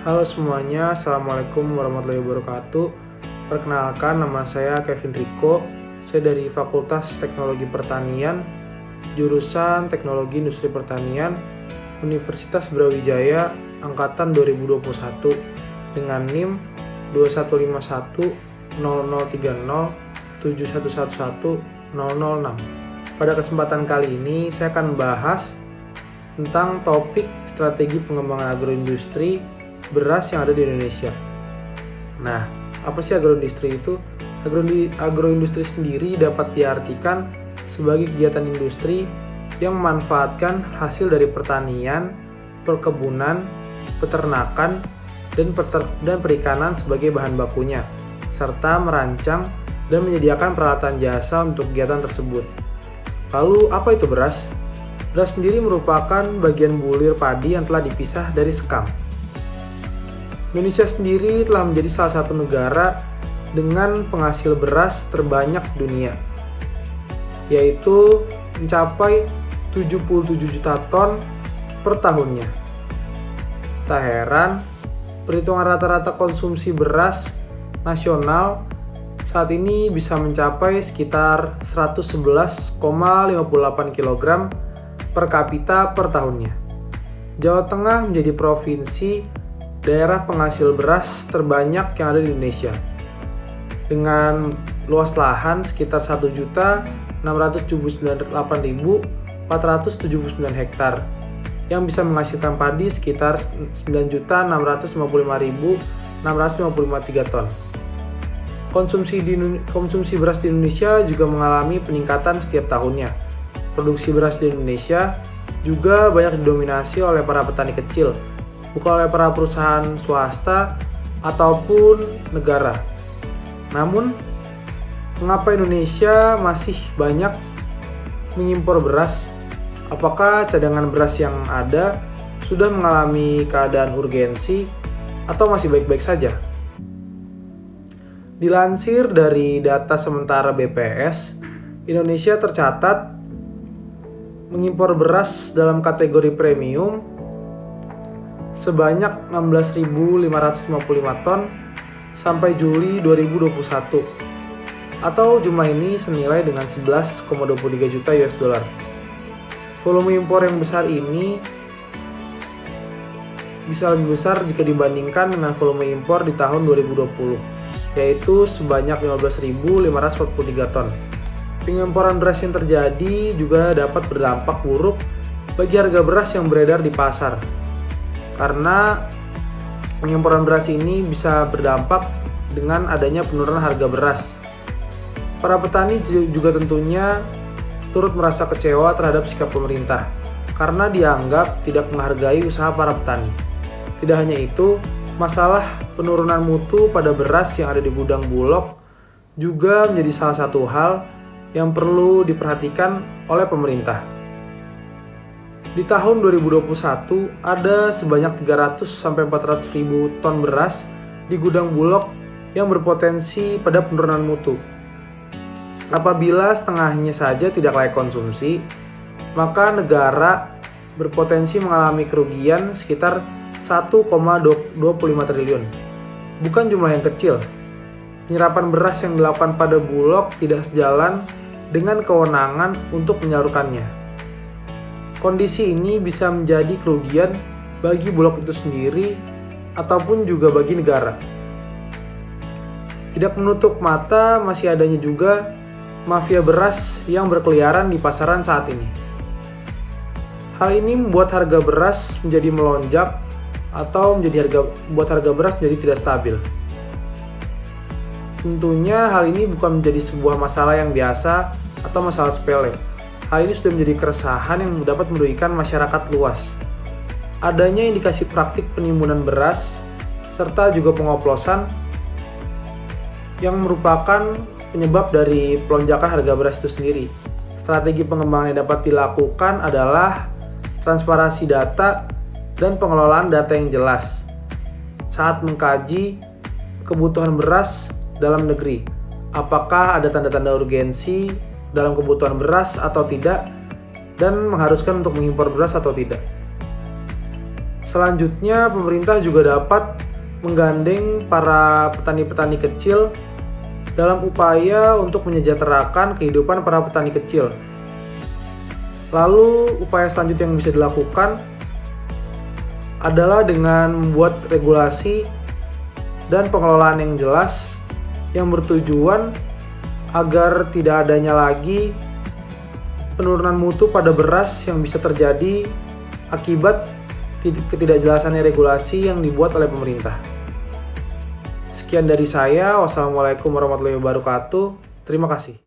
Halo semuanya, Assalamualaikum warahmatullahi wabarakatuh. Perkenalkan, nama saya Kevin Rico. Saya dari Fakultas Teknologi Pertanian, jurusan Teknologi Industri Pertanian, Universitas Brawijaya, Angkatan 2021, dengan NIM 2151003071111006. Pada kesempatan kali ini, saya akan membahas tentang topik strategi pengembangan agroindustri beras yang ada di Indonesia. Nah, apa sih agroindustri itu? Agroindustri sendiri dapat diartikan sebagai kegiatan industri yang memanfaatkan hasil dari pertanian, perkebunan, peternakan, dan perikanan sebagai bahan bakunya, serta merancang dan menyediakan peralatan jasa untuk kegiatan tersebut. Lalu, apa itu beras? Beras sendiri merupakan bagian bulir padi yang telah dipisah dari sekam. Indonesia sendiri telah menjadi salah satu negara dengan penghasil beras terbanyak di dunia, yaitu mencapai 77 juta ton per tahunnya. Tak heran, perhitungan rata-rata konsumsi beras nasional saat ini bisa mencapai sekitar 111,58 kg per kapita per tahunnya. Jawa Tengah menjadi provinsi daerah penghasil beras terbanyak yang ada di Indonesia, dengan luas lahan sekitar 1.679.479 hektar yang bisa menghasilkan padi sekitar 9.655.653 ton. Konsumsi beras di Indonesia juga mengalami peningkatan setiap tahunnya. Produksi beras di Indonesia juga banyak didominasi oleh para petani kecil, bukan oleh para perusahaan swasta ataupun negara. Namun, mengapa Indonesia masih banyak mengimpor beras? Apakah cadangan beras yang ada sudah mengalami keadaan urgensi atau masih baik-baik saja? Dilansir dari data sementara BPS, Indonesia tercatat mengimpor beras dalam kategori premium sebanyak 16.555 ton sampai Juli 2021, atau jumlah ini senilai dengan 11,23 juta US dollar. Volume impor yang besar ini bisa lebih besar jika dibandingkan dengan volume impor di tahun 2020, yaitu sebanyak 15.543 ton. Pengimporan beras yang terjadi juga dapat berdampak buruk bagi harga beras yang beredar di pasar, karena pengimporan beras ini bisa berdampak dengan adanya penurunan harga beras. Para petani juga tentunya turut merasa kecewa terhadap sikap pemerintah karena dianggap tidak menghargai usaha para petani. Tidak hanya itu, masalah penurunan mutu pada beras yang ada di gudang Bulog juga menjadi salah satu hal yang perlu diperhatikan oleh pemerintah. Di tahun 2021 ada sebanyak 300-400 ribu ton beras di gudang Bulog yang berpotensi pada penurunan mutu. Apabila setengahnya saja tidak layak konsumsi, maka negara berpotensi mengalami kerugian sekitar 1,25 triliun. Bukan jumlah yang kecil. Penyerapan beras yang dilakukan pada Bulog tidak sejalan dengan kewenangan untuk menyalurkannya. Kondisi ini bisa menjadi kerugian bagi Bulog itu sendiri ataupun juga bagi negara. Tidak menutup mata masih adanya juga mafia beras yang berkeliaran di pasaran saat ini. Hal ini membuat harga beras menjadi melonjak atau membuat harga beras menjadi tidak stabil. Tentunya hal ini bukan menjadi sebuah masalah yang biasa atau masalah sepele. Hal ini sudah menjadi keresahan yang dapat merugikan masyarakat luas. Adanya indikasi praktik penimbunan beras serta juga pengoplosan yang merupakan penyebab dari pelonjakan harga beras itu sendiri. Strategi pengembangan yang dapat dilakukan adalah transparansi data dan pengelolaan data yang jelas saat mengkaji kebutuhan beras dalam negeri. Apakah ada tanda-tanda urgensi dalam kebutuhan beras atau tidak, dan mengharuskan untuk mengimpor beras atau tidak. Selanjutnya, pemerintah juga dapat menggandeng para petani-petani kecil dalam upaya untuk menyejahterakan kehidupan para petani kecil. Lalu, upaya selanjutnya yang bisa dilakukan adalah dengan membuat regulasi dan pengelolaan yang jelas yang bertujuan agar tidak adanya lagi penurunan mutu pada beras yang bisa terjadi akibat ketidakjelasannya regulasi yang dibuat oleh pemerintah. Sekian dari saya. Wassalamualaikum warahmatullahi wabarakatuh. Terima kasih.